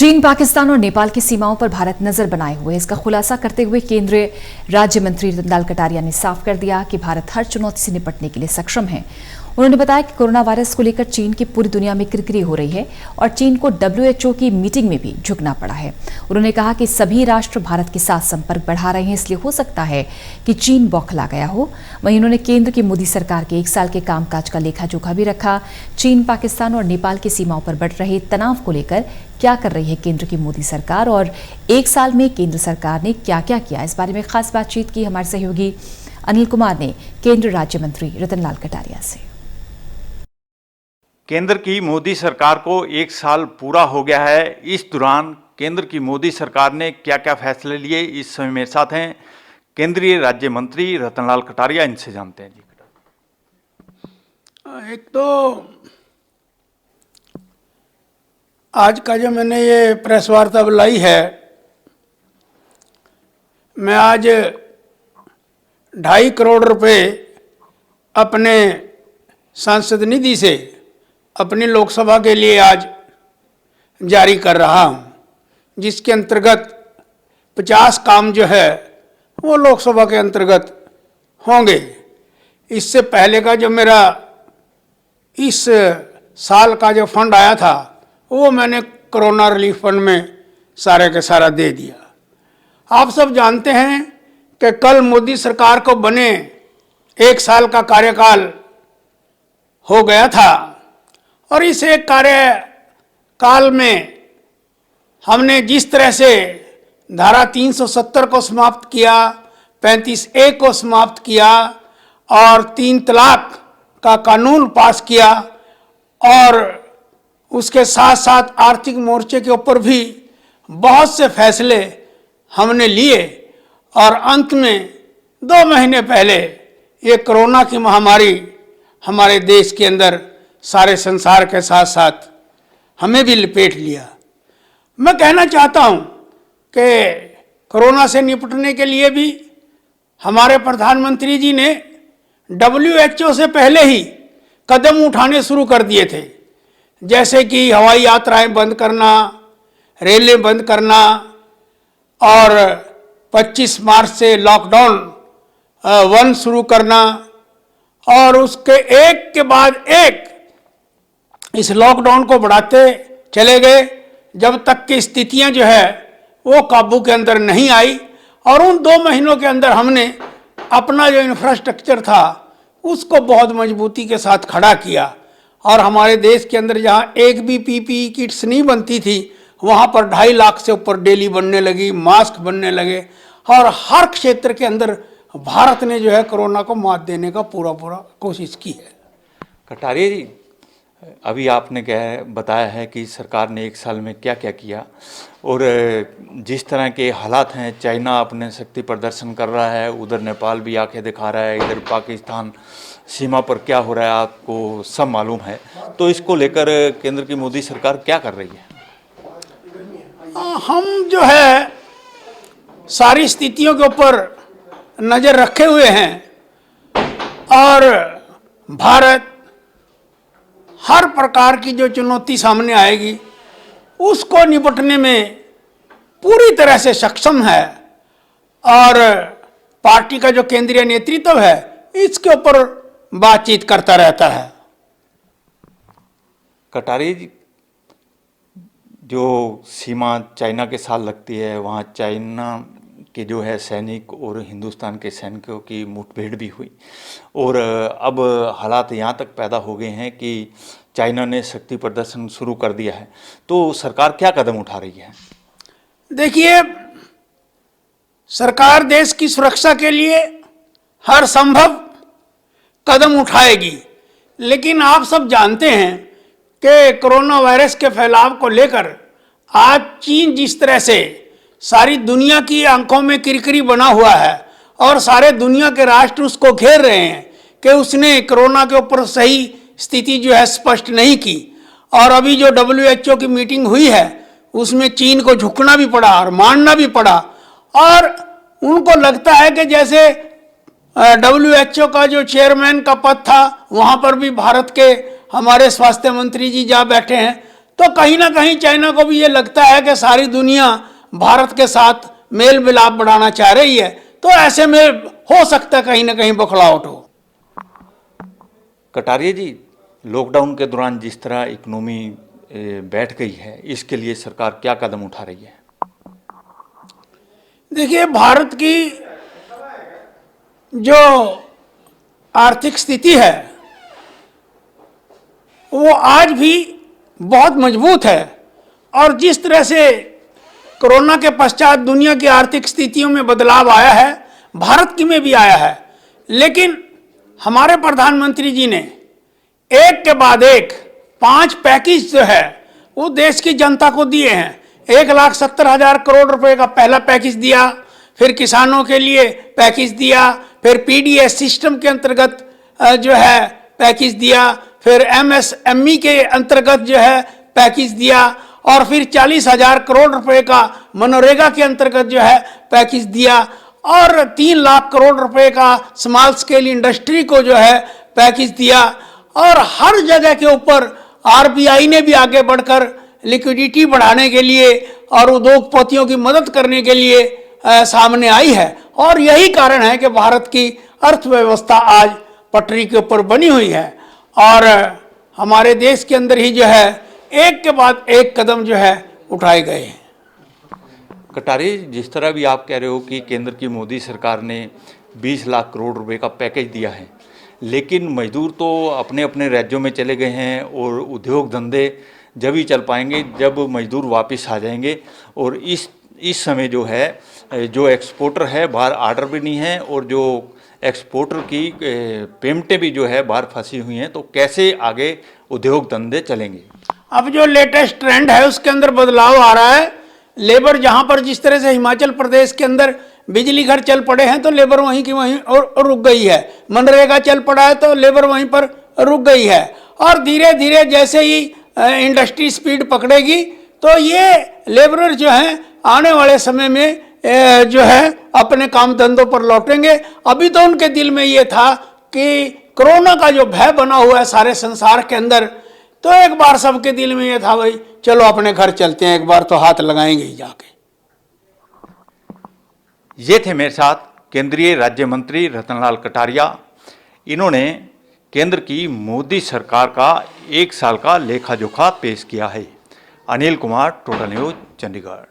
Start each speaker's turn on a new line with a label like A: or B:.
A: चीन, पाकिस्तान और नेपाल की सीमाओं पर भारत नजर बनाए हुए। इसका खुलासा करते हुए केंद्रीय राज्य मंत्री रतनलाल कटारिया ने साफ कर दिया कि भारत हर चुनौती से निपटने के लिए सक्षम है। उन्होंने बताया कि कोरोना वायरस को लेकर चीन की पूरी दुनिया में किरकिरी हो रही है और चीन को WHO की मीटिंग में भी झुकना पड़ा है। उन्होंने कहा कि सभी राष्ट्र भारत के साथ संपर्क बढ़ा रहे हैं, इसलिए हो सकता है कि चीन बौखला गया हो। वहीं उन्होंने केंद्र की मोदी सरकार के 1 साल के कामकाज का लेखा जोखा भी रखा। चीन, पाकिस्तान और नेपाल की सीमाओं पर बढ़ रहे तनाव को लेकर क्या कर रही है केंद्र की मोदी सरकार और 1 साल में केंद्र सरकार ने क्या क्या किया, इस बारे में खास बातचीत की हमारे सहयोगी अनिल कुमार ने केंद्रीय राज्य मंत्री रतनलाल कटारिया से।
B: केंद्र की मोदी सरकार को 1 साल पूरा हो गया है। इस दौरान केंद्र की मोदी सरकार ने क्या क्या फैसले लिए, इस समय मेरे साथ हैं केंद्रीय राज्य मंत्री रतनलाल कटारिया। इनसे जानते हैं जी।
C: एक तो आज का जो मैंने ये प्रेस वार्ता बुलाई है, मैं आज 2.5 करोड़ रुपए अपने सांसद निधि से अपनी लोकसभा के लिए आज जारी कर रहा हूं, जिसके अंतर्गत 50 काम जो है वो लोकसभा के अंतर्गत होंगे। इससे पहले का जो मेरा इस साल का जो फंड आया था वो मैंने कोरोना रिलीफ फंड में सारे के सारा दे दिया। आप सब जानते हैं कि कल मोदी सरकार को बने 1 साल का कार्यकाल हो गया था और इस एक कार्यकाल में हमने जिस तरह से धारा 370 को समाप्त किया, 35A को समाप्त किया और 3 तलाक का कानून पास किया और उसके साथ साथ आर्थिक मोर्चे के ऊपर भी बहुत से फैसले हमने लिए और अंत में 2 महीने पहले ये कोरोना की महामारी हमारे देश के अंदर सारे संसार के साथ साथ हमें भी लपेट लिया। मैं कहना चाहता हूं कि कोरोना से निपटने के लिए भी हमारे प्रधानमंत्री जी ने WHO से पहले ही कदम उठाने शुरू कर दिए थे, जैसे कि हवाई यात्राएं बंद करना, रेलें बंद करना और 25 मार्च से लॉकडाउन 1 शुरू करना और उसके एक के बाद एक इस लॉकडाउन को बढ़ाते चले गए जब तक कि स्थितियां जो है वो काबू के अंदर नहीं आई। और उन 2 महीनों के अंदर हमने अपना जो इंफ्रास्ट्रक्चर था उसको बहुत मजबूती के साथ खड़ा किया और हमारे देश के अंदर जहां एक भी PPE किट्स नहीं बनती थी वहां पर 2.5 लाख से ऊपर डेली बनने लगी, मास्क बनने लगे और हर क्षेत्र के अंदर भारत ने जो है कोरोना को मात देने का पूरा कोशिश की है।
B: कटारिया जी, अभी आपने बताया है कि सरकार ने 1 साल में क्या क्या किया और जिस तरह के हालात हैं, चाइना अपने शक्ति प्रदर्शन कर रहा है, उधर नेपाल भी आंखें दिखा रहा है, इधर पाकिस्तान सीमा पर क्या हो रहा है आपको सब मालूम है। तो इसको लेकर केंद्र की मोदी सरकार क्या कर रही है?
C: हम जो है सारी स्थितियों के ऊपर नज़र रखे हुए हैं और भारत हर प्रकार की जो चुनौती सामने आएगी उसको निपटने में पूरी तरह से सक्षम है और पार्टी का जो केंद्रीय नेतृत्व है इसके ऊपर बातचीत करता रहता है।
B: कटारिया जी, जो सीमा चाइना के साथ लगती है वहाँ चाइना के जो है सैनिक और हिंदुस्तान के सैनिकों की मुठभेड़ भी हुई और अब हालात यहाँ तक पैदा हो गए हैं कि चाइना ने शक्ति प्रदर्शन शुरू कर दिया है। तो सरकार क्या कदम उठा रही है?
C: देखिए, सरकार देश की सुरक्षा के लिए हर संभव कदम उठाएगी, लेकिन आप सब जानते हैं कि कोरोना वायरस के फैलाव को लेकर आज चीन जिस तरह से सारी दुनिया की आंखों में किरकिरी बना हुआ है और सारे दुनिया के राष्ट्र उसको घेर रहे हैं कि उसने कोरोना के ऊपर सही स्थिति जो है स्पष्ट नहीं की और अभी जो WHO की मीटिंग हुई है उसमें चीन को झुकना भी पड़ा और मानना भी पड़ा और उनको लगता है कि जैसे WHO का जो चेयरमैन का पद था वहाँ पर भी भारत के हमारे स्वास्थ्य मंत्री जी जा बैठे हैं, तो कहीं ना कहीं चाइना को भी ये लगता है कि सारी दुनिया भारत के साथ मेल मिलाप बढ़ाना चाह रही है, तो ऐसे में हो सकता है कहीं ना कहीं बौखलाहट हो।
B: कटारिया जी, लॉकडाउन के दौरान जिस तरह इकोनॉमी बैठ गई है, इसके लिए सरकार क्या कदम उठा रही है?
C: देखिए, भारत की जो आर्थिक स्थिति है वो आज भी बहुत मजबूत है, और जिस तरह से कोरोना के पश्चात दुनिया की आर्थिक स्थितियों में बदलाव आया है, भारत की में भी आया है। लेकिन हमारे प्रधानमंत्री जी ने एक के बाद एक 5 पैकेज जो है वो देश की जनता को दिए हैं। 1,70,000 करोड़ रुपए का पहला पैकेज दिया, फिर किसानों के लिए पैकेज दिया, फिर पीडीएस सिस्टम के अंतर्गत जो है पैकेज दिया, फिर एमएसएमई के अंतर्गत जो है पैकेज दिया, और फिर 40,000 करोड़ रुपए का मनरेगा के अंतर्गत जो है पैकेज दिया, और 3 लाख करोड़ रुपए का स्मॉल स्केल इंडस्ट्री को जो है पैकेज दिया। और हर जगह के ऊपर आरबीआई ने भी आगे बढ़कर लिक्विडिटी बढ़ाने के लिए और उद्योगपतियों की मदद करने के लिए सामने आई है, और यही कारण है कि भारत की अर्थव्यवस्था आज पटरी के ऊपर बनी हुई है, और हमारे देश के अंदर ही जो है एक के बाद एक कदम जो है उठाए गए हैं।
B: कटारिया, जिस तरह भी आप कह रहे हो कि केंद्र की मोदी सरकार ने 20 लाख करोड़ रुपए का पैकेज दिया है, लेकिन मजदूर तो अपने अपने राज्यों में चले गए हैं, और उद्योग धंधे जब ही चल पाएंगे जब मजदूर वापस आ जाएंगे। और इस समय जो है जो एक्सपोर्टर है बाहर ऑर्डर भी नहीं है, और जो एक्सपोर्टर की पेमेंटें भी जो है बाहर फंसी हुई हैं, तो कैसे आगे उद्योग धंधे चलेंगे? अब
C: जो लेटेस्ट ट्रेंड है उसके अंदर बदलाव आ रहा है। लेबर जहां पर जिस तरह से हिमाचल प्रदेश के अंदर बिजली घर चल पड़े हैं तो लेबर वहीं की वहीं और रुक गई है, मनरेगा चल पड़ा है तो लेबर वहीं पर रुक गई है, और धीरे धीरे जैसे ही इंडस्ट्री स्पीड पकड़ेगी तो ये लेबरर जो हैं आने वाले समय में जो है अपने काम धंधों पर लौटेंगे। अभी तो उनके दिल में ये था कि कोरोना का जो भय बना हुआ है सारे संसार के अंदर, तो एक बार सबके दिल में ये था भाई चलो अपने घर चलते हैं, एक बार तो हाथ लगाएंगे ही जाके।
B: ये थे मेरे साथ केंद्रीय राज्य मंत्री रतनलाल कटारिया। इन्होंने केंद्र की मोदी सरकार का 1 साल का लेखा जोखा पेश किया है। Anil Kumar, total news, Chandigarh.